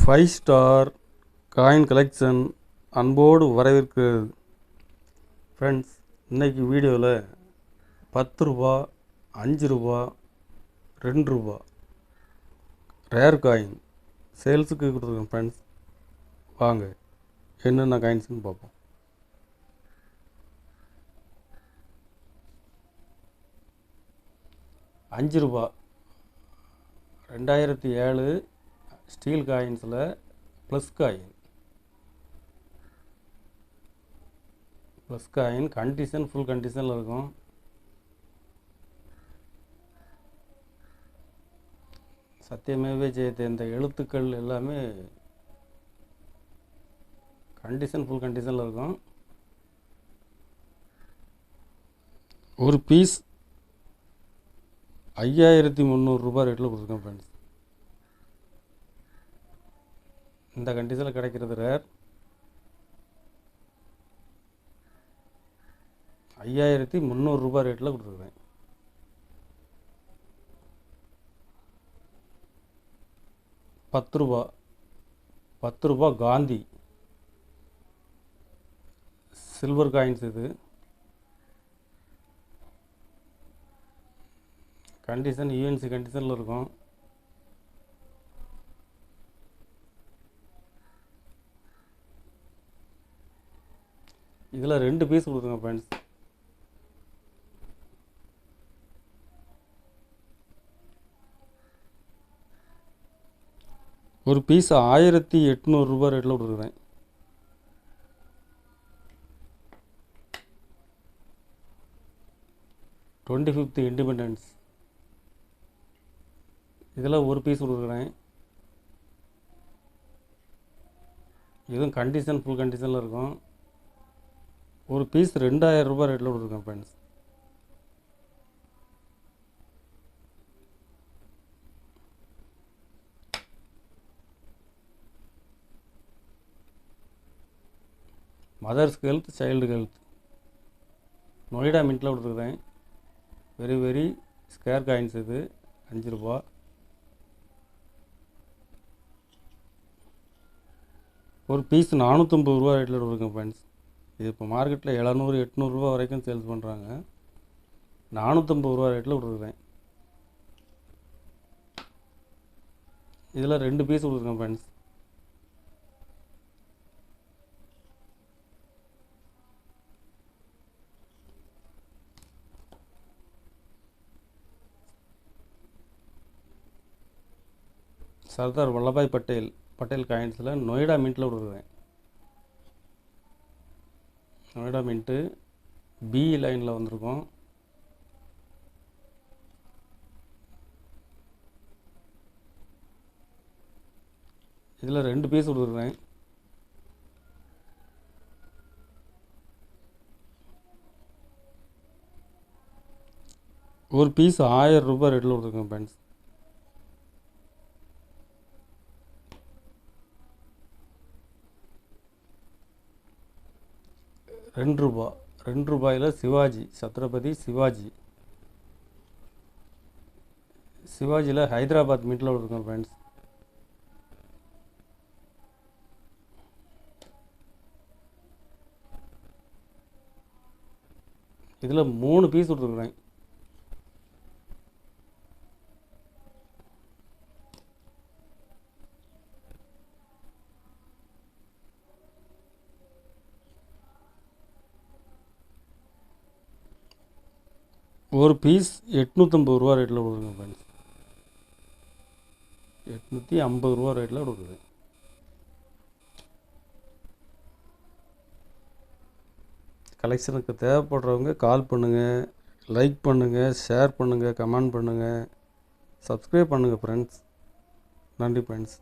Five star coin collection அன்போடு வரவேற்கிறது. Friends, இன்றைக்கி வீடியோவில் 10 ரூபா, 5 ரூபா, 2 ரூபா ரேர் காயின் சேல்ஸுக்கு கொடுத்துருக்கேன். ஃப்ரெண்ட்ஸ், வாங்க என்னென்ன காயின்ஸ்னு பார்ப்போம். அஞ்சு ரூபா 2007 ஸ்டீல் காயின்ஸில் ப்ளஸ் காயின் கண்டிஷன் ஃபுல் கண்டிஷனில் இருக்கும். சத்தியமேவே ஜெயத்தே இந்த எழுத்துக்கள் எல்லாமே கண்டிஷன் ஃபுல் கண்டிஷனில் இருக்கும். ஒரு பீஸ் 5300 ரூபாய் ரேட்டில் கொடுத்துருக்கேன். ஃப்ரெண்ட்ஸ், இந்த கண்டிஷனில் கிடைக்கிறது ரேர். 5300 ரூபாய் ரேட்டில் கொடுத்துருக்கேன். பத்து ரூபா காந்தி சில்வர் காயின்ஸ். இது கண்டிஷன் யூஎன்சி கண்டிஷனில் இருக்கும். இதில் 2 பீஸ் கொடுத்துருங்க. ஃப்ரெண்ட்ஸ், ஒரு பீஸ் 1800 ரூபாய் ரேட்டில் கொடுத்துருக்கேன். டுவெண்ட்டி இண்டிபெண்டன்ஸ் இதில் ஒரு பீஸ் கொடுக்குறேன். இதுவும் கண்டிஷன் ஃபுல் கண்டிஷனில் இருக்கும். ஒரு பீஸ் 2000 ரூபாய் ரேட்டில் கொடுத்துருக்கேன். Friends, mother's health child health Noida மின்ட்டில் கொடுத்துருக்கேன். Very scarce coins. இது 5 ரூபா. ஒரு பீஸ் 450 ரூபா ரேட்டில் கொடுத்துருக்கேன். ஃப்ரெண்ட்ஸ், இது இப்போ மார்க்கெட்டில் 700-800 ரூபா வரைக்கும் சேல்ஸ் பண்ணுறாங்க. 450 ரூபா ரேட்டில் கொடுத்துருக்கேன். இதில் 2 பீஸ் கொடுத்துருக்கேன். ஃப்ரெண்ட்ஸ், சர்தார் வல்லபாய் பட்டேல் காயின்ஸில் நொய்டா மின்ட்டில் கொடுக்குறேன். நொய்டா மின்ட்டு பி லைனில் வந்திருக்கும். இதில் 2 பீஸ் கொடுக்குறேன். ஒரு பீஸ் 1000 ரூபாய் ரேட்டில் கொடுத்துருக்கேன். ஃப்ரெண்ட்ஸ், ரெண்டு ரூபாயில் சிவாஜி சத்ரபதி சிவாஜியில் ஹைதராபாத் மின்ட்டில் இருக்கோம். ஃப்ரெண்ட்ஸ், இதில் 3 பீஸ் கொடுத்துருக்குறேன். ஒரு பீஸ் 850 ரூபா ரேட்டில் கொடுக்குறேன். ஃப்ரெண்ட்ஸ், 850 ரூபா ரேட்டில் கொடுக்குது. கலெக்ஷனுக்கு தேவைப்படுறவங்க கால் பண்ணுங்கள், லைக் பண்ணுங்கள், ஷேர் பண்ணுங்கள், கமெண்ட் பண்ணுங்கள், சப்ஸ்கிரைப் பண்ணுங்கள். ஃப்ரெண்ட்ஸ், நன்றி. ஃப்ரெண்ட்ஸ்.